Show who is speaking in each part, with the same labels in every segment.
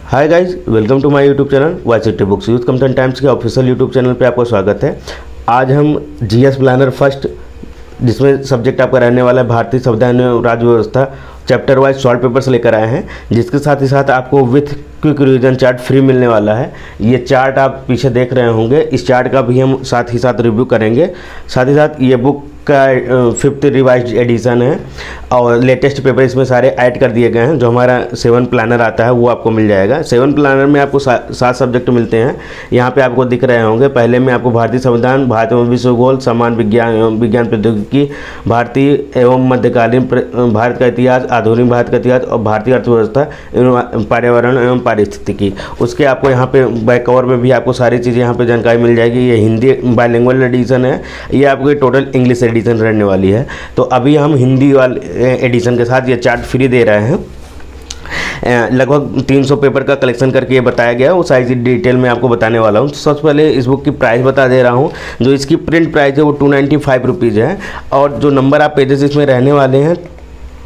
Speaker 1: Hi guys, welcome to my YouTube channel YCT books. Youth content times के official YouTube channel पे आपका स्वागत है। आज हम जीएस प्लानर फर्स्ट, जिसमें सब्जेक्ट आपका रहने वाला है भारतीय संविधान एवं राज्य व्यवस्था, चैप्टर वाइज शॉर्ट पेपर्स लेकर आए हैं, जिसके साथ ही साथ आपको with quick revision chart free मिलने वाला है। ये चार्ट आप पीछे देख रहे होंगे, इस चार्ट का भी हम साथ ही साथ रिव्यू करेंगे। साथ ही साथ ये बुक का 5th रिवाइज्ड एडिशन है और लेटेस्ट पेपर इसमें सारे ऐड कर दिए गए हैं। जो हमारा 7 प्लानर आता है वो आपको मिल जाएगा। 7 प्लानर में आपको 7 सब्जेक्ट मिलते हैं। यहाँ पे आपको दिख रहे होंगे। पहले में आपको भारतीय संविधान, भारत एवं विश्व भूगोल, सामान्य विज्ञान एवं विज्ञान प्रौद्योगिकी, भारतीय एवं मध्यकालीन भारत का इतिहास, आधुनिक भारत का इतिहास और भारतीय अर्थव्यवस्था एवं पर्यावरण एवं पारिस्थितिकी। उसके आपको यहाँ पे बैक कवर में भी आपको सारी चीज़ें यहाँ पे जानकारी मिल जाएगी। ये हिंदी बाइलिंगुअल एडिशन है, ये आपको टोटल इंग्लिश एडिशन रहने वाली है। तो अभी हम हिंदी वाले एडिशन के साथ ये चार्ट फ्री दे रहे हैं। लगभग 300 पेपर का कलेक्शन करके ये बताया गया है, वो सारी डिटेल में आपको बताने वाला हूँ। तो सबसे पहले इस बुक की प्राइस बता दे रहा हूँ। जो इसकी प्रिंट प्राइस है वो 295 रुपीज़ है और जो नंबर आप पेजेस इसमें रहने वाले हैं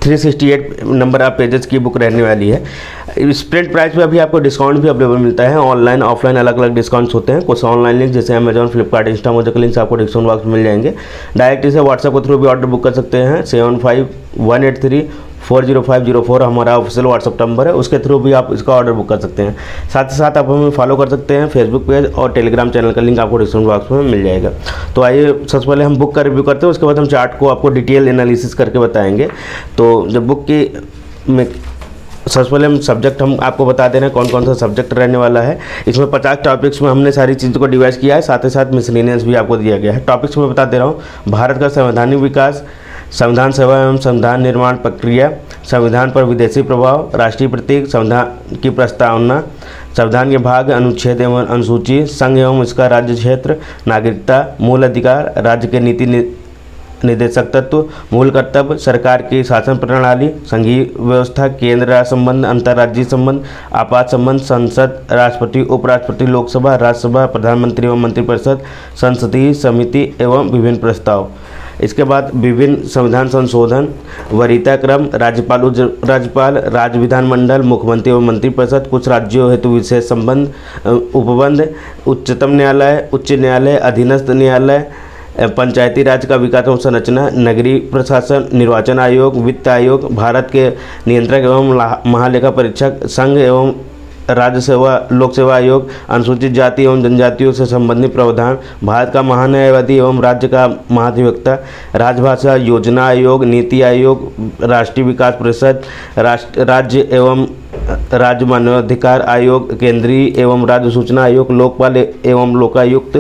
Speaker 1: 368 नंबर आप पेजेस की बुक रहने वाली है। इस प्रिंट प्राइस पे अभी आपको डिस्काउंट भी अवेलेबल मिलता है। ऑनलाइन ऑफलाइन अलग अलग डिस्काउंट्स होते हैं। कुछ ऑनलाइन लिंक जैसे अमेजॉन, फ्लिपकार्ट, इंस्टा मुझे लिंक्स आपको डिस्काउंट बॉक्स में मिल जाएंगे। डायरेक्ट इसे व्हाट्सएप के थ्रू भी ऑर्डर बुक कर सकते हैं। 7518340504 हमारा ऑफिशियल व्हाट्सअप नंबर है, उसके थ्रू भी आप इसका ऑर्डर बुक कर सकते हैं। साथ ही साथ आप हमें फॉलो कर सकते हैं फेसबुक पेज और टेलीग्राम चैनल का लिंक आपको डिस्क्रिप्शन बॉक्स में मिल जाएगा। तो आइए सबसे पहले हम बुक का रिव्यू करते हैं, उसके बाद हम चार्ट को आपको डिटेल एनालिसिस करके बताएंगे। तो जब बुक की में सबसे पहले हम सब्जेक्ट हम आपको बता दे रहे हैं कौन कौन सा सब्जेक्ट रहने वाला है। इसमें 50 टॉपिक्स में हमने सारी चीज़ों को डिवाइड किया है। साथ ही साथ मिसलेनियस भी आपको दिया गया है। टॉपिक्स में बता दे रहा हूँ। भारत का संवैधानिक विकास, संविधान सेवा एवं संविधान निर्माण प्रक्रिया, संविधान पर विदेशी प्रभाव, राष्ट्रीय प्रतीक, संविधान की प्रस्तावना, संविधान के भाग, अनुच्छेद एवं अनुसूची, संघ एवं इसका राज्य क्षेत्र, नागरिकता, मूल अधिकार, राज्य के नीति निर्देशक तत्व, मूल कर्तव्य, सरकार की शासन प्रणाली, संघीय व्यवस्था, केंद्र राज्य संबंध, अंतर्राज्यीय संबंध, आपात संबंध, संसद, राष्ट्रपति, उपराष्ट्रपति, लोकसभा, राज्यसभा, प्रधानमंत्री एवं मंत्रिपरिषद, संसदीय समिति एवं विभिन्न प्रस्ताव। इसके बाद विभिन्न संविधान संशोधन, वरीयता क्रम, राज्यपाल, राज्य विधानमंडल, मुख्यमंत्री एवं मंत्रिपरिषद, कुछ राज्यों हेतु विशेष संबंध, उपबंध, उच्चतम न्यायालय, उच्च न्यायालय, अधीनस्थ न्यायालय, पंचायती राज का विकास एवं संरचना, नगरीय प्रशासन, निर्वाचन आयोग, वित्त आयोग, भारत के नियंत्रक एवं महालेखा परीक्षक, संघ एवं राज्य सेवा लोक सेवा आयोग, अनुसूचित जाति एवं जनजातियों से संबंधित प्रावधान, भारत का महान्यायवादी एवं राज्य का महाधिवक्ता, राजभाषा योजना आयोग, नीति आयोग, राष्ट्रीय विकास परिषद, राज्य एवं राज्य मानवाधिकार आयोग, केंद्रीय एवं राज्य सूचना आयोग, लोकपाल एवं लोकायुक्त,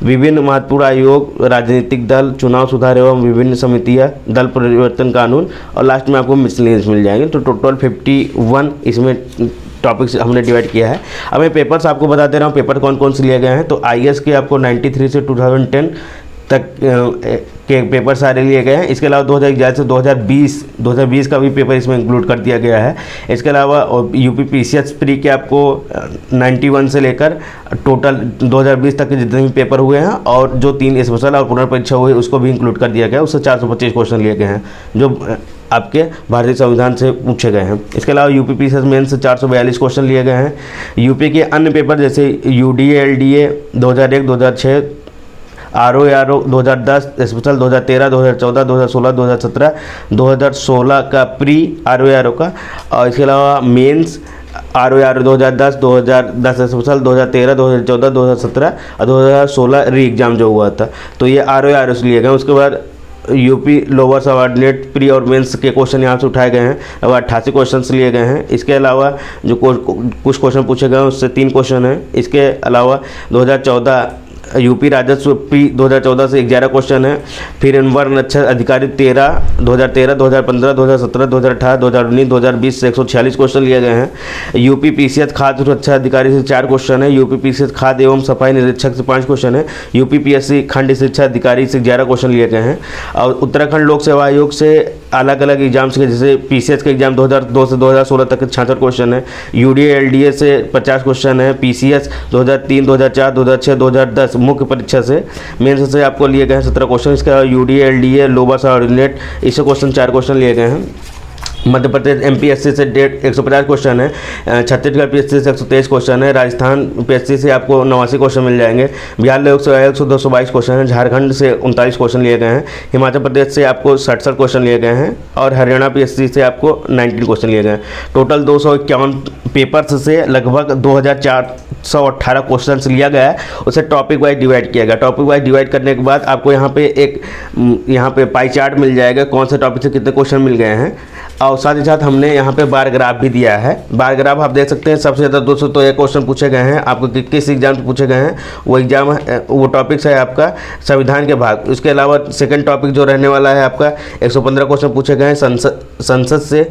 Speaker 1: विभिन्न महत्वपूर्ण आयोग, राजनीतिक दल, चुनाव सुधार एवं विभिन्न समितियां, दल परिवर्तन कानून और लास्ट में आपको मिसलेनियस मिल जाएंगे। तो टोटल 51 इसमें टॉपिक्स हमने डिवाइड किया है। अब मैं पेपर्स आपको बता दे रहा हूँ पेपर कौन कौन से लिए गए हैं। तो आईएएस के आपको 93 से 2010 तक के पेपर सारे लिए गए हैं। इसके अलावा 2011 से 2020 का भी पेपर इसमें इंक्लूड कर दिया गया है। इसके अलावा यूपी पीसीएस प्री के आपको 91 से लेकर टोटल 2020 तक के जितने भी पेपर हुए हैं और जो 3 स्पेशल और पुनर्परीक्षा हुई उसको भी इंक्लूड कर दिया गया है। उससे 425 क्वेश्चन लिए गए हैं जो आपके भारतीय संविधान से पूछे गए हैं। इसके अलावा यूपी पीसीएस मेन से 442 क्वेश्चन लिए गए हैं। यूपी के अन्य पेपर जैसे यूडीए, एलडीए 2001, 2006, आरओ 2010, स्पेशल 2013, 2014, 2016, 2017, 2016 का प्री आरओ का, और इसके अलावा मेंस आरओ 2010, 2010 स्पेशल, 2013, 2014, 2017 और 2016 री एग्ज़ाम जो हुआ था, तो ये आरओ से लिए गए। उसके बाद यूपी लोअर सबऑर्डिनेट प्री और मेंस के क्वेश्चन यहाँ से उठाए गए हैं। अब 88 क्वेश्चन लिए गए हैं। इसके अलावा जो कुछ क्वेश्चन पूछे गए हैं उससे 3 क्वेश्चन हैं। इसके अलावा 2014 यूपी राजस्व प्री 2014 से 11 क्वेश्चन है। फिर वर्ण अच्छा अधिकारी 2013, 2015, 2017, 2018, 2019, 2020 से 146 क्वेश्चन लिए गए हैं। यूपी पीसीएस खाद्य सुरक्षा अधिकारी से 4 क्वेश्चन है। यूपी पीसीएस खाद्य एवं सफाई निरीक्षक से 5 क्वेश्चन है। यूपी पीएससी खंड शिक्षा अधिकारी से 11 क्वेश्चन लिए गए हैं। और उत्तराखंड लोक सेवा आयोग से अलग अलग एग्जाम्स के जैसे पीसीएस के एग्जाम 2002 से 2016 तक 66 क्वेश्चन है। यूडीए एलडीए से 50 क्वेश्चन है। पीसीएस 2003, 2004, 2006, 2010 मुख्य परीक्षा से मेंस से आपको लिए गए हैं 17 क्वेश्चन। इसके अलावा यूडीए एलडीए लोअर सबऑर्डिनेट इससे क्वेश्चन 4 क्वेश्चन लिए गए हैं। मध्य प्रदेश MPSC से 150 क्वेश्चन है, छत्तीसगढ़ PSC से 123 क्वेश्चन है, राजस्थान PSC से आपको 89 क्वेश्चन मिल जाएंगे, बिहार लोक सेवा आयोग से 222 क्वेश्चन है, झारखंड से 39 क्वेश्चन लिए गए हैं, हिमाचल प्रदेश से आपको 67 क्वेश्चन लिए गए हैं और हरियाणा PSC से आपको 19 क्वेश्चन लिए गए हैं। टोटल 251 पेपर्स से लगभग 2418 क्वेश्चन लिया गया है, उसे टॉपिक वाइज डिवाइड किया गया। टॉपिक वाइज डिवाइड करने के बाद आपको यहाँ पे पाई चार्ट मिल जाएगा कौन से टॉपिक से कितने क्वेश्चन मिल गए हैं, और साथ ही साथ हमने यहाँ पे बार ग्राफ भी दिया है। बार ग्राफ आप देख सकते हैं, सबसे ज़्यादा 200 तो एक क्वेश्चन पूछे गए हैं आपको किस एग्जाम से पूछे गए हैं, वो टॉपिक्स है आपका संविधान के भाग। उसके अलावा सेकंड टॉपिक जो रहने वाला है आपका 115 क्वेश्चन पूछे गए हैं संसद से,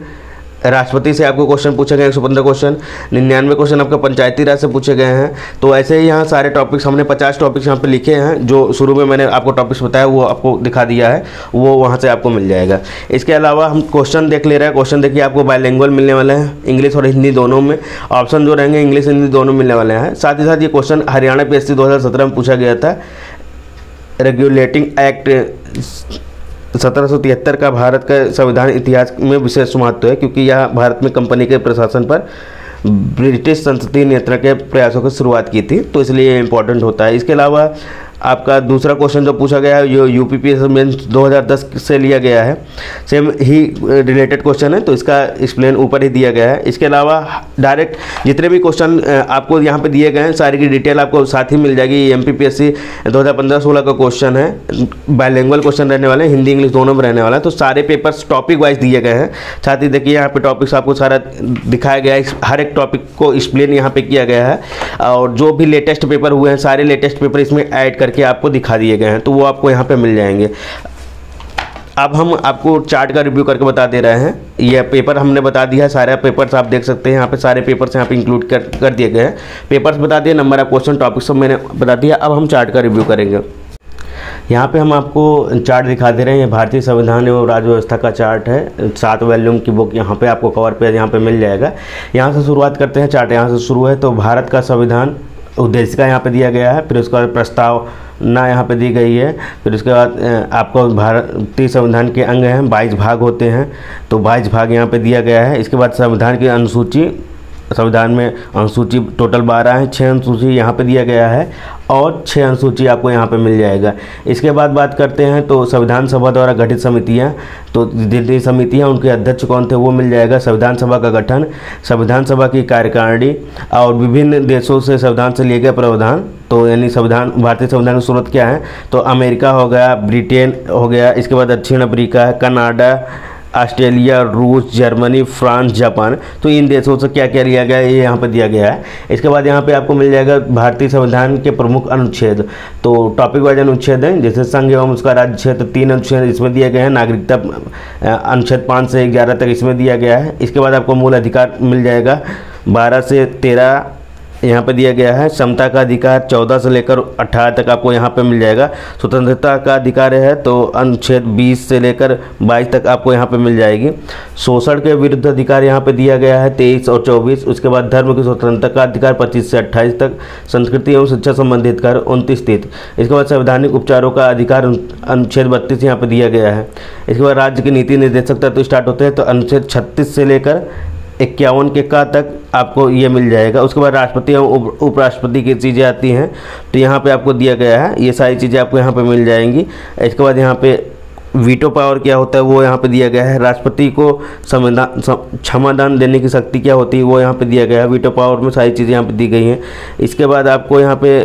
Speaker 1: राष्ट्रपति से आपको क्वेश्चन पूछे गए 115 क्वेश्चन, 99 क्वेश्चन आपका पंचायती राज से पूछे गए हैं। तो ऐसे ही यहाँ सारे टॉपिक्स हमने 50 टॉपिक्स यहाँ पे लिखे हैं, जो शुरू में मैंने आपको टॉपिक्स बताया वो आपको दिखा दिया है, वो वहाँ से आपको मिल जाएगा। इसके अलावा हम क्वेश्चन देख ले रहे हैं। क्वेश्चन देखिए आपको बायलिंगुअल मिलने वाले हैं, इंग्लिश और हिंदी दोनों में। ऑप्शन जो रहेंगे इंग्लिश हिंदी दोनों मिलने वाले हैं। साथ ही साथ ये क्वेश्चन हरियाणा PSC 2017 में पूछा गया था। रेगुलेटिंग एक्ट 1773 का भारत का संविधान इतिहास में विशेष महत्व है, क्योंकि यह भारत में कंपनी के प्रशासन पर ब्रिटिश संसदीय नियंत्रण के प्रयासों की शुरुआत की थी, तो इसलिए इंपॉर्टेंट होता है। इसके अलावा आपका दूसरा क्वेश्चन जो पूछा गया है, जो UPPSC मेंस 2010 से लिया गया है, सेम ही रिलेटेड क्वेश्चन है, तो इसका एक्सप्लेन ऊपर ही दिया गया है। इसके अलावा डायरेक्ट जितने भी क्वेश्चन आपको यहाँ पे दिए गए हैं सारी की डिटेल आपको साथ ही मिल जाएगी। MPPSC 2015-16 का क्वेश्चन है, बायलिंगुअल क्वेश्चन रहने वाले हैं, हिंदी इंग्लिश दोनों में रहने वाला है। तो सारे पेपर्स टॉपिक वाइज दिए गए हैं। साथ ही देखिए यहाँ पे टॉपिक्स आपको सारा दिखाया गया है, हर एक टॉपिक को एक्सप्लेन यहाँ पे किया गया है, और जो भी लेटेस्ट पेपर हुए हैं सारे लेटेस्ट पेपर इसमें ऐड करके आपको दिखा दिए गए हैं, तो वो आपको यहाँ पे मिल जाएंगे। अब हम आपको चार्ट का रिव्यू करके बता दे रहे हैं। ये पेपर हमने बता दिया है, सारे पेपर्स आप देख सकते हैं यहाँ पे, सारे पेपर्स यहाँ पे इंक्लूड कर दिए गए हैं। पेपर्स बता दिए, नंबर ऑफ क्वेश्चन, टॉपिक सब मैंने बता दिया। अब हम चार्ट का रिव्यू करेंगे। यहाँ पे हम आपको चार्ट दिखा दे रहे हैं। ये भारतीय संविधान एवं राज्य व्यवस्था का चार्ट है, 7 वॉल्यूम की बुक यहाँ पे आपको कवर पेज यहाँ पे मिल जाएगा। यहाँ से शुरुआत करते हैं, चार्ट यहाँ से शुरू है। तो भारत का संविधान उद्देशिका यहाँ पे दिया गया है, फिर उसके बाद प्रस्तावना यहाँ पे दी गई है, फिर उसके बाद आपको भारतीय संविधान के अंग हैं 22 भाग होते हैं, तो 22 भाग यहाँ पे दिया गया है। इसके बाद संविधान की अनुसूची, संविधान में अनुसूची टोटल 12 है, 6 अनुसूची यहाँ पे दिया गया है और 6 अनुसूची आपको यहाँ पे मिल जाएगा। इसके बाद बात करते हैं तो संविधान सभा द्वारा गठित समितियाँ, तो जितनी समितियाँ उनके अध्यक्ष कौन थे वो मिल जाएगा। संविधान सभा का गठन, संविधान सभा की कार्यकारिणी और विभिन्न देशों से संविधान से लिए गए प्रावधान, तो यानी संविधान, भारतीय संविधान की सूरत क्या है, तो अमेरिका हो गया, ब्रिटेन हो गया, इसके बाद दक्षिण अफ्रीका, कनाडा, ऑस्ट्रेलिया, रूस, जर्मनी, फ्रांस, जापान, तो इन देशों से क्या क्या लिया गया है ये यहाँ पर दिया गया है। इसके बाद यहाँ पे आपको मिल जाएगा भारतीय संविधान के प्रमुख अनुच्छेद, तो टॉपिक वाइज अनुच्छेद हैं, जैसे संघ एवं उसका राज्य क्षेत्र 3 अनुच्छेद इसमें दिए गए हैं, नागरिकता अनुच्छेद 5 से 11 तक इसमें दिया गया है। इसके बाद आपको मूल अधिकार मिल जाएगा 12 से 13 यहाँ पे दिया गया है। समता का अधिकार 14 से लेकर 18 तक आपको यहाँ पे मिल जाएगा। स्वतंत्रता का अधिकार है तो अनुच्छेद 20 से लेकर 22 तक आपको यहाँ पे मिल जाएगी। शोषण के विरुद्ध अधिकार यहाँ पे दिया गया है 23 और 24। उसके बाद धर्म की स्वतंत्रता का अधिकार 25 से 28 तक। संस्कृति एवं शिक्षा संबंधित अधिकार 29-30। इसके बाद संवैधानिक उपचारों का अधिकार अनुच्छेद 32 यहाँ पे दिया गया है। इसके बाद राज्य की नीति निर्देशकता तो स्टार्ट होते हैं तो अनुच्छेद 36 से लेकर 51 के का तक आपको ये मिल जाएगा। उसके बाद राष्ट्रपति एवं उपराष्ट्रपति की चीज़ें आती हैं तो यहाँ पे आपको दिया गया है, ये सारी चीज़ें आपको यहाँ पे मिल जाएंगी। इसके बाद यहाँ पे वीटो पावर क्या होता है वो यहाँ पे दिया गया है। राष्ट्रपति को क्षमादान देने की शक्ति क्या होती है वो यहाँ पे दिया गया है। वीटो पावर में सारी चीज़ें यहाँ पे दी गई हैं। इसके बाद आपको यहाँ पे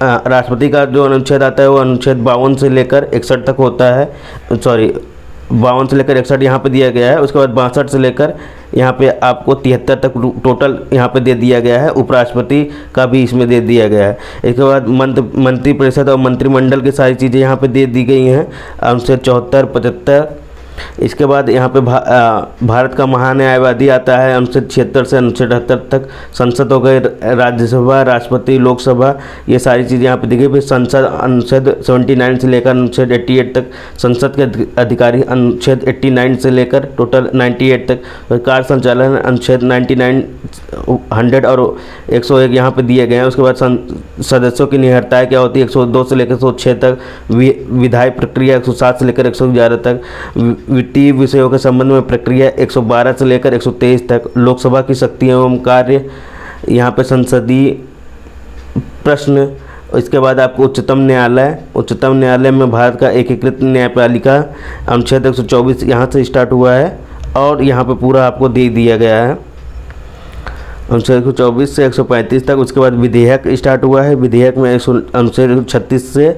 Speaker 1: राष्ट्रपति का जो अनुच्छेद आता है वो अनुच्छेद 52 से लेकर 61 तक होता है, 52 से लेकर 61 यहाँ पे दिया गया है। उसके बाद 62 से लेकर यहाँ पे आपको 73 तक टोटल यहाँ पे दे दिया गया है। उपराष्ट्रपति का भी इसमें दे दिया गया है। इसके बाद मंत्रिपरिषद और मंत्रिमंडल की सारी चीज़ें यहाँ पे दे दी गई हैं, अनुच्छेद 74, 75। इसके बाद यहाँ पे भारत का महान्यायवादी आता है अनुच्छेद 76 से अनुच्छेद 78 तक। संसद हो गए, राज्यसभा, राष्ट्रपति, लोकसभा, ये सारी चीज़ें यहाँ पे दी गई। फिर संसद अनुच्छेद 79 से लेकर अनुच्छेद 88 तक। संसद के अधिकारी अनुच्छेद 89 से लेकर टोटल 98 तक। कार्य संचालन अनुच्छेद 99, 100 और 101 यहाँ पे दिए गए हैं। उसके बाद सदस्यों की निहरताएँ क्या होती है 102 से लेकर 106 तक। विधायी प्रक्रिया 107 से लेकर 111 तक। वित्तीय विषयों के संबंध में प्रक्रिया 112 से लेकर 123 तक। लोकसभा की शक्तियाँ एवं कार्य, यहाँ पे संसदीय प्रश्न। इसके बाद आपको उच्चतम न्यायालय में भारत का एकीकृत न्यायपालिका अनुच्छेद 124 यहाँ से स्टार्ट हुआ है और यहाँ पे पूरा आपको दे दिया गया है अनुच्छेद 124 से 135 तक। उसके बाद विधेयक स्टार्ट हुआ है, विधेयक में अनुच्छेद 136 से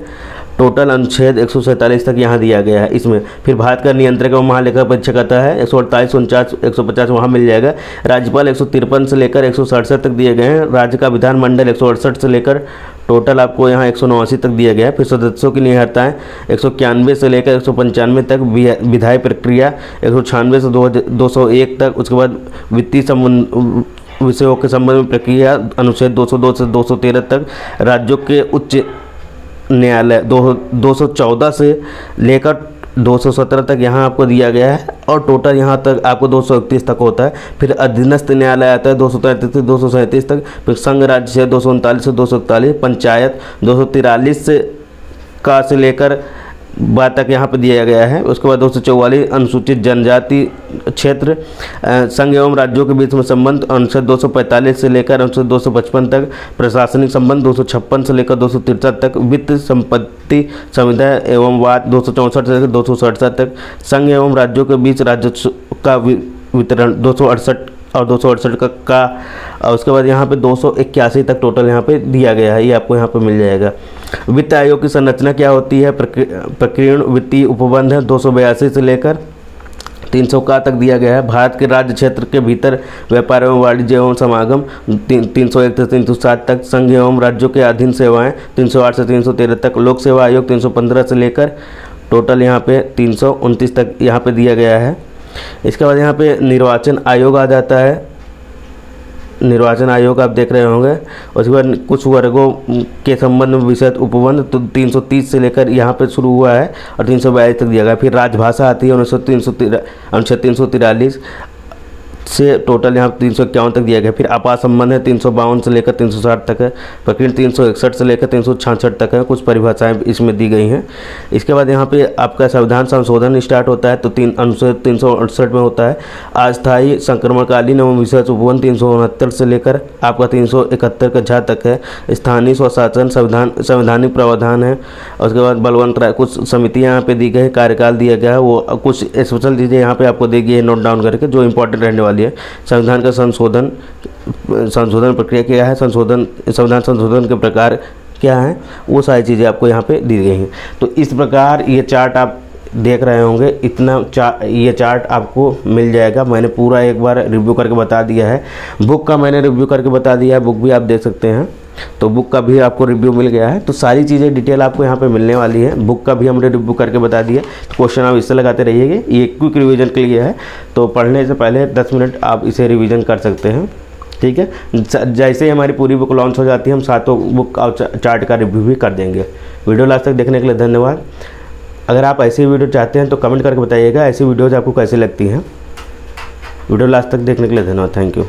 Speaker 1: टोटल अनुच्छेद 147 तक यहाँ दिया गया है इसमें। फिर भारत का नियंत्रक एवं महालेखा परीक्षक आता है, 148, 49, 150 वहाँ मिल जाएगा। राज्यपाल 153 से लेकर 167 तक दिए गए हैं। राज्य का विधानमंडल 168 से लेकर टोटल आपको यहाँ 189 तक दिया गया है। फिर सदस्यों की निहत्ताएँ 191 से लेकर 195 तक। विधायी प्रक्रिया 196 से 201 तक। उसके बाद वित्तीय संबंध विषयों के संबंध में प्रक्रिया अनुच्छेद 202 से 213 तक। राज्यों के उच्च न्यायालय 214 से लेकर 217 तक यहाँ आपको दिया गया है और टोटल यहाँ तक आपको 231 तक होता है। फिर अधीनस्थ न्यायालय आता है 233 से 237 तक। फिर संघ राज्य है 239 से 241। पंचायत 243 से लेकर 12 तक यहाँ पर दिया गया है। उसके बाद 244 अनुसूचित जनजाति क्षेत्र। संघ एवं राज्यों के बीच में संबंध अनुच्छेद 245 से लेकर अनुच्छेद 255 तक। प्रशासनिक संबंध 256 से लेकर 263 तक। वित्त संपत्ति संविदा एवं वाद 264 से लेकर 267 तक। संघ एवं राज्यों के बीच राजस्व का वितरण 268 और 268 का। और उसके बाद यहाँ पे 281 तक टोटल यहाँ पे दिया गया है, ये आपको यहाँ पे मिल जाएगा। वित्त आयोग की संरचना क्या होती है? प्रकीर्ण वित्तीय उपबंध है 282 से लेकर 300 का तक दिया गया है। भारत के राज्य क्षेत्र के भीतर व्यापार एवं वाणिज्य एवं समागम 301 से 307 तक। संघ एवं राज्यों के अधीन सेवाएं 308 से 313 तक। लोक सेवा आयोग 315 से लेकर टोटल यहाँ पे 329 तक यहाँ पे दिया गया है। इसके बाद यहाँ पे निर्वाचन आयोग आ जाता है। निर्वाचन आयोग आप देख रहे होंगे। उसके बाद कुछ वर्गों के संबंध में विषय उपबंध तो 330 से लेकर यहाँ पे शुरू हुआ है और 342 तक दिया गया। फिर राजभाषा आती है अनुच्छेद 343 से टोटल यहाँ 351 तक दिया गया। फिर आपात संबंध है 352 से लेकर 360 तक है। प्रकीर्ण 361 से लेकर 366 तक है। कुछ परिभाषाएं इसमें दी गई हैं। इसके बाद यहाँ पे आपका संविधान संशोधन स्टार्ट होता है तो अनुच्छेद 368 में होता है। अस्थायी संक्रमणकालीन एवं विशेष उपबंध 369 से लेकर आपका 371 का झा तक है। स्थानीय स्वशासन संवैधानिक प्रावधान है। उसके बाद बलवंत राय कुछ समितियाँ यहाँ पे दी गई, कार्यकाल दिया गया है। वो कुछ स्पेशल चीज़ें यहाँ पे आपको दी गई है नोट डाउन करके जो इंपॉर्टेंट रहने वाली है। संविधान का संशोधन प्रक्रिया क्या है, संविधान संशोधन के प्रकार क्या है, वो सारी चीज़ें आपको यहाँ पे दी गई हैं। तो इस प्रकार ये चार्ट आप देख रहे होंगे। ये चार्ट आपको मिल जाएगा। मैंने पूरा एक बार रिव्यू करके बता दिया है। बुक का मैंने रिव्यू करके बता दिया है, बुक भी आप देख सकते हैं। तो बुक का भी आपको रिव्यू मिल गया है। तो सारी चीज़ें डिटेल आपको यहाँ पे मिलने वाली है। बुक का भी हमने रिव्यू करके बता दिया। तो क्वेश्चन आप इससे लगाते रहिएगा। ये क्विक रिवीजन के लिए है, तो पढ़ने से पहले 10 मिनट आप इसे रिवीजन कर सकते हैं। ठीक है, जैसे ही हमारी पूरी बुक लॉन्च हो जाती है हम सातों बुक और चार्ट का रिव्यू भी कर देंगे। वीडियो लास्ट तक देखने के लिए धन्यवाद। अगर आप ऐसी वीडियो चाहते हैं तो कमेंट करके बताइएगा ऐसी वीडियोज़ आपको कैसी लगती हैं। वीडियो लास्ट तक देखने के लिए धन्यवाद। Thank you.